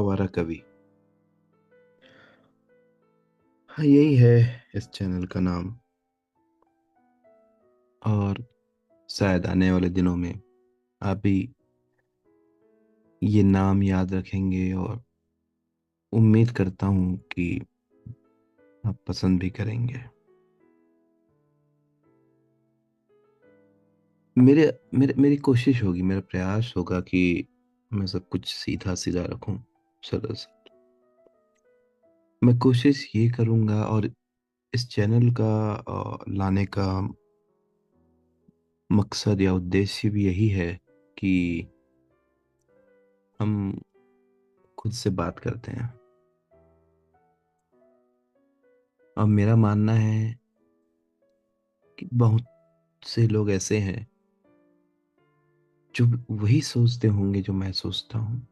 आवारा कवि। हाँ, यही है इस चैनल का नाम। और शायद आने वाले दिनों में आप भी ये नाम याद रखेंगे और उम्मीद करता हूँ कि आप पसंद भी करेंगे। मेरे मेरे मेरी कोशिश होगी, मेरा प्रयास होगा कि मैं सब कुछ सीधा सीधा रखूं, सरल सा। मैं कोशिश ये करूंगा, और इस चैनल का लाने का मकसद या उद्देश्य भी यही है कि हम खुद से बात करते हैं। और मेरा मानना है कि बहुत से लोग ऐसे हैं जो वही सोचते होंगे जो मैं सोचता हूँ।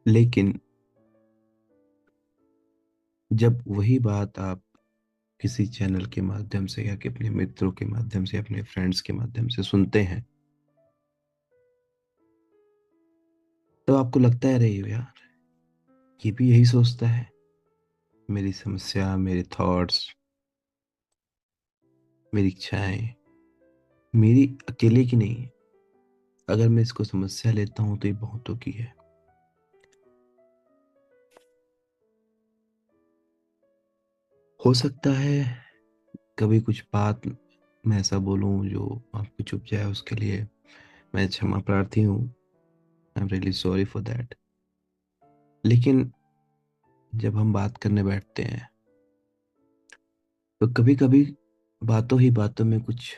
लेकिन जब वही बात आप किसी चैनल के माध्यम से या कि अपने मित्रों के माध्यम से, अपने फ्रेंड्स के माध्यम से सुनते हैं, तो आपको लगता है, अरे यार, ये भी यही सोचता है। मेरी समस्या, मेरे थॉट्स, मेरी इच्छाएं मेरी अकेले की नहीं है। अगर मैं इसको समस्या लेता हूं तो ये बहुतों की है। हो सकता है कभी कुछ बात मैं ऐसा बोलूं जो आपको चुभ जाए, उसके लिए मैं क्षमा प्रार्थी हूँ। I am really sorry for that. लेकिन जब हम बात करने बैठते हैं तो कभी कभी बातों ही बातों में कुछ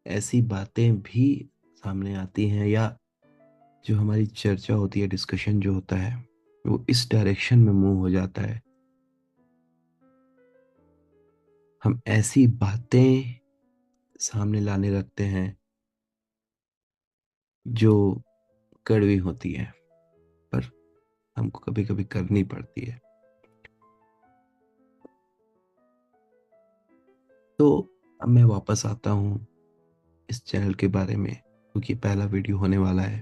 ऐसी बातें भी सामने आती हैं, या जो हमारी चर्चा होती है, डिस्कशन जो होता है, वो इस डायरेक्शन में मूव हो जाता है। हम ऐसी बातें सामने लाने लगते हैं जो कड़वी होती है, पर हमको कभी कभी करनी पड़ती है। तो अब मैं वापस आता हूँ इस चैनल के बारे में, क्योंकि पहला वीडियो होने वाला है।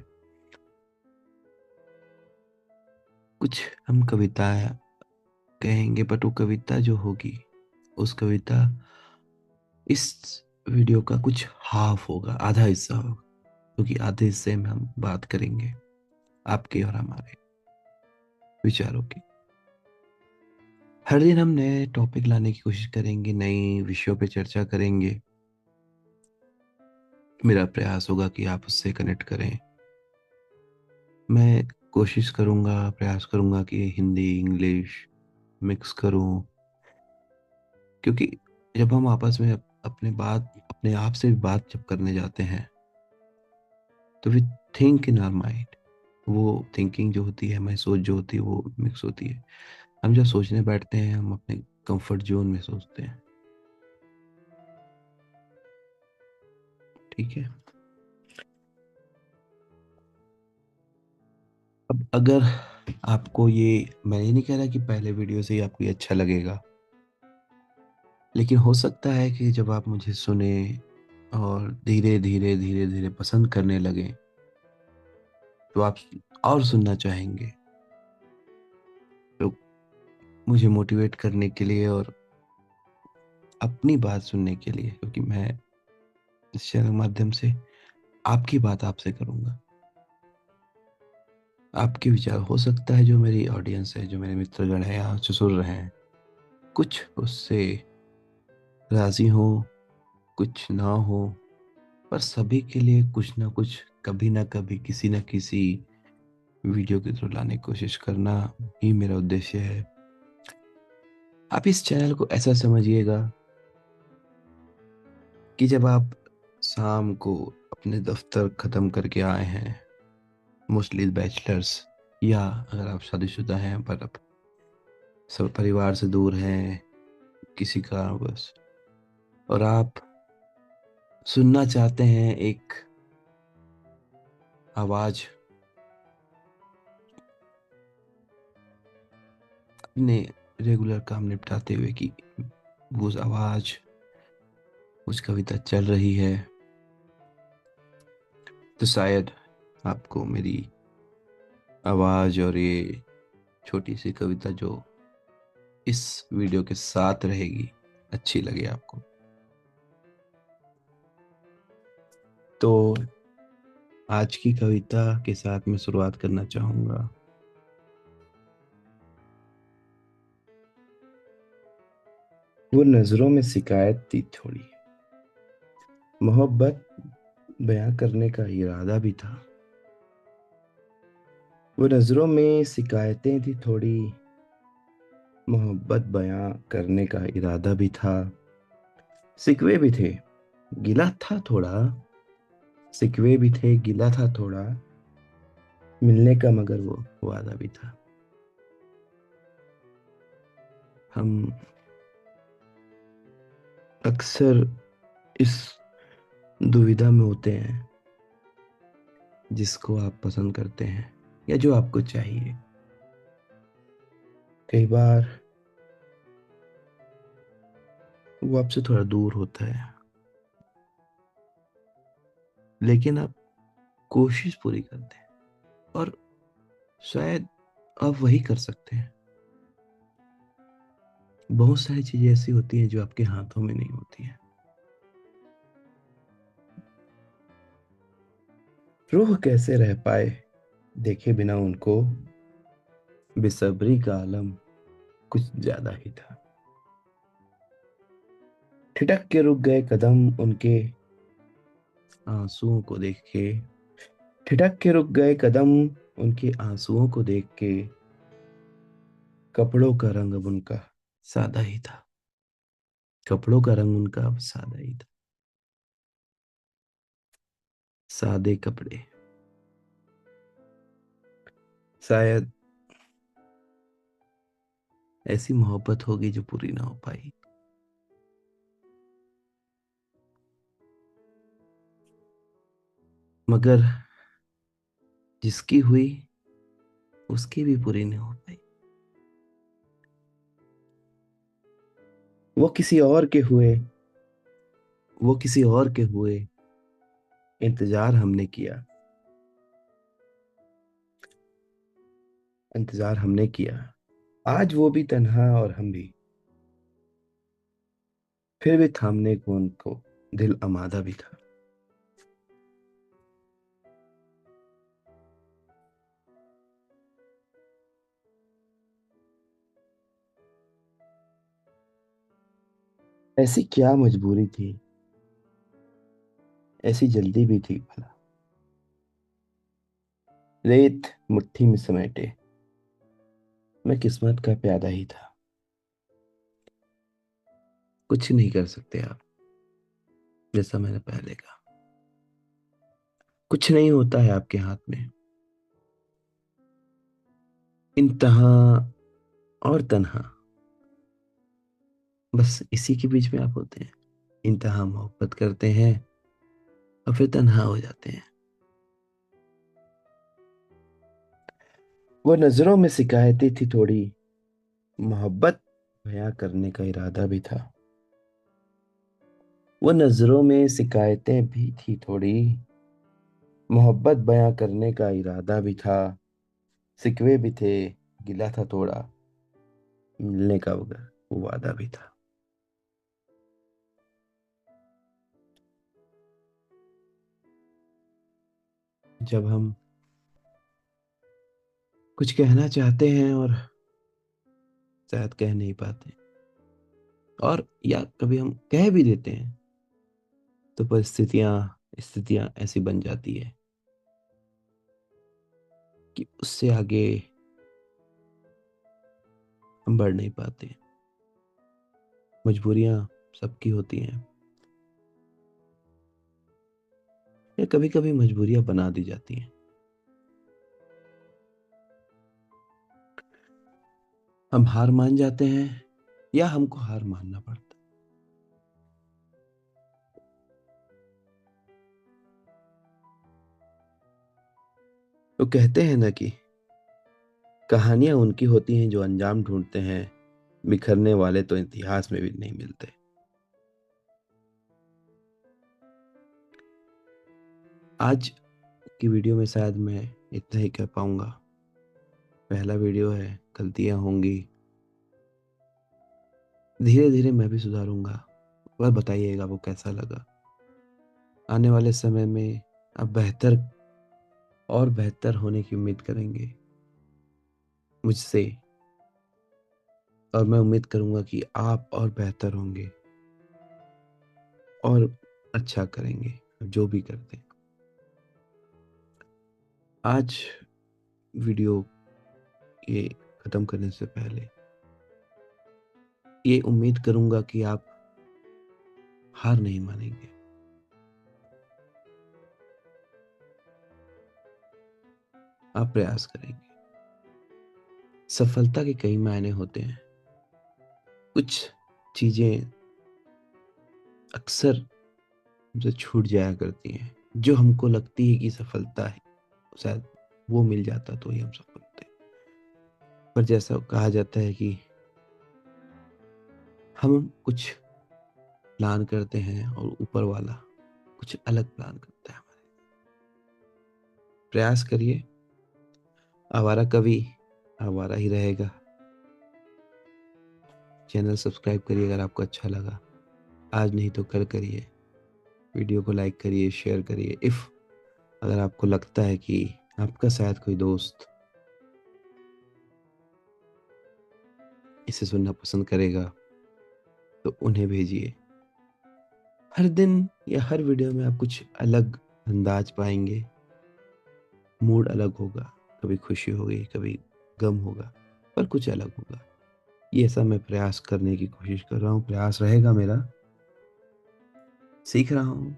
कुछ हम कविता कहेंगे, बट वो कविता जो होगी, उस कविता इस वीडियो का कुछ हाफ होगा, आधा हिस्सा होगा। क्योंकि आधे हिस्से में हम बात करेंगे आपके और हमारे विचारों की। हर दिन हम नए टॉपिक लाने की कोशिश करेंगे, नए विषयों पे चर्चा करेंगे। मेरा प्रयास होगा कि आप उससे कनेक्ट करें। मैं कोशिश करूंगा, प्रयास करूंगा कि हिंदी इंग्लिश मिक्स करूं। क्योंकि जब हम आपस में अपने आप से भी बात जब करने जाते हैं, तो we think in our mind. वो थिंकिंग जो होती है, हमारी सोच जो होती है, वो मिक्स होती है। हम जब सोचने बैठते हैं, हम अपने कंफर्ट जोन में सोचते हैं। ठीक है। अब अगर आपको ये, मैं ये नहीं कह रहा कि पहले वीडियो से ही आपको ये अच्छा लगेगा, लेकिन हो सकता है कि जब आप मुझे सुने और धीरे धीरे धीरे धीरे पसंद करने लगे, तो आप और सुनना चाहेंगे। तो मुझे मोटिवेट करने के लिए और अपनी बात सुनने के लिए, क्योंकि मैं इस चैनल के माध्यम से आपकी बात आपसे करूंगा। आपके विचार, हो सकता है जो मेरी ऑडियंस है, जो मेरे मित्रगण हैं यहाँ जो सुन रहे हैं, कुछ उससे राजी हो, कुछ ना हो, पर सभी के लिए कुछ ना कुछ, कभी ना कभी, किसी ना किसी वीडियो के थ्रू लाने की कोशिश करना ही मेरा उद्देश्य है। आप इस चैनल को ऐसा समझिएगा कि जब आप शाम को अपने दफ्तर खत्म करके आए हैं, मोस्टली बैचलर्स, या अगर आप शादीशुदा हैं पर अब सब परिवार से दूर हैं किसी कारणवश, और आप सुनना चाहते हैं एक आवाज, अपने रेगुलर काम निपटाते हुए, कि वो आवाज, उस कविता चल रही है, तो शायद आपको मेरी आवाज और ये छोटी सी कविता जो इस वीडियो के साथ रहेगी अच्छी लगे आपको। तो आज की कविता के साथ मैं शुरुआत करना चाहूंगा। वो नजरों में शिकायत थी थोड़ी, मोहब्बत बयां करने का इरादा भी था। वो नजरों में शिकायतें थी थोड़ी, मोहब्बत बयां करने का इरादा भी था। सिकवे भी थे, गिला था थोड़ा, सिकवे भी थे, गिला था थोड़ा, मिलने का मगर वो वादा भी था। हम अक्सर इस दुविधा में होते हैं, जिसको आप पसंद करते हैं या जो आपको चाहिए। कई बार वो आपसे थोड़ा दूर होता है, लेकिन आप कोशिश पूरी करते हैं और शायद आप वही कर सकते हैं। बहुत सारी चीजें ऐसी होती हैं जो आपके हाथों में नहीं होती हैं। रूह कैसे रह पाए देखे बिना उनको, बेसब्री का आलम कुछ ज्यादा ही था। ठिठक के रुक गए कदम उनके आंसुओं को देख के, ठिठक के रुक गए कदम उनके आंसुओं को देख के। कपड़ों का रंग अब उनका सादा ही था, कपड़ों का रंग उनका अब सादा ही था। सादे कपड़े, शायद ऐसी मोहब्बत होगी जो पूरी ना हो पाई। मगर जिसकी हुई उसकी भी पूरी नहीं हो पाई। वो किसी और के हुए, वो किसी और के हुए, इंतजार हमने किया, इंतजार हमने किया। आज वो भी तन्हा और हम भी, फिर भी थामने को उनको दिल आमादा भी था। ऐसी क्या मजबूरी थी, ऐसी जल्दी भी थी भला। रेत मुट्ठी में समेटे मैं किस्मत का प्यादा ही था। कुछ नहीं कर सकते आप, जैसा मैंने पहले कहा। कुछ नहीं होता है आपके हाथ में। इंतहा और तन्हा, बस इसी के बीच में आप होते हैं। इंतहा मोहब्बत करते हैं और फिर तन्हा हो जाते हैं। वो नजरों में शिकायतें थी थोड़ी, मोहब्बत बयां करने का इरादा भी था। वो नजरों में शिकायतें भी थी थोड़ी, मोहब्बत बयां करने का इरादा भी था। सिकवे भी थे, गिला था थोड़ा, मिलने का मगर वो वादा भी था। जब हम कुछ कहना चाहते हैं और शायद कह नहीं पाते, और या कभी हम कह भी देते हैं, तो परिस्थितियां स्थितियां ऐसी बन जाती है कि उससे आगे हम बढ़ नहीं पाते। मजबूरियां सबकी होती हैं, या कभी कभी मजबूरियां बना दी जाती हैं। हम हार मान जाते हैं या हमको हार मानना पड़ता है। तो कहते हैं ना कि कहानियां उनकी होती हैं जो अंजाम ढूंढते हैं, बिखरने वाले तो इतिहास में भी नहीं मिलते। आज की वीडियो में शायद मैं इतना ही कह पाऊंगा। पहला वीडियो है, गलतियां होंगी, धीरे धीरे मैं भी सुधारूंगा। वह बताइएगा वो कैसा लगा। आने वाले समय में अब बेहतर और बेहतर होने की उम्मीद करेंगे मुझसे, और मैं उम्मीद करूंगा कि आप और बेहतर होंगे और अच्छा करेंगे जो भी करते हैं। आज वीडियो ये ख़त्म करने से पहले ये उम्मीद करूंगा कि आप हार नहीं मानेंगे। आप प्रयास करेंगे। सफलता के कई मायने होते हैं। कुछ चीज़ें अक्सर हमसे छूट जाया करती हैं, जो हमको लगती है कि सफलता है, शायद वो मिल जाता तो ही हम सफल होते। पर जैसा कहा जाता है कि हम कुछ प्लान करते हैं और ऊपर वाला कुछ अलग प्लान करता है हमारे। प्रयास करिए। आवारा कवि आवारा ही रहेगा। चैनल सब्सक्राइब करिए अगर आपको अच्छा लगा। आज नहीं तो कल करिए। वीडियो को लाइक करिए, शेयर करिए। इफ़ अगर आपको लगता है कि आपका शायद कोई दोस्त इसे सुनना पसंद करेगा तो उन्हें भेजिए। हर दिन या हर वीडियो में आप कुछ अलग अंदाज पाएंगे। मूड अलग होगा, कभी खुशी होगी, कभी गम होगा, पर कुछ अलग होगा। ये ऐसा मैं प्रयास करने की कोशिश कर रहा हूँ, प्रयास रहेगा मेरा। सीख रहा हूँ।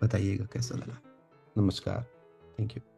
बताइएगा कैसा लगा। नमस्कार। Thank you.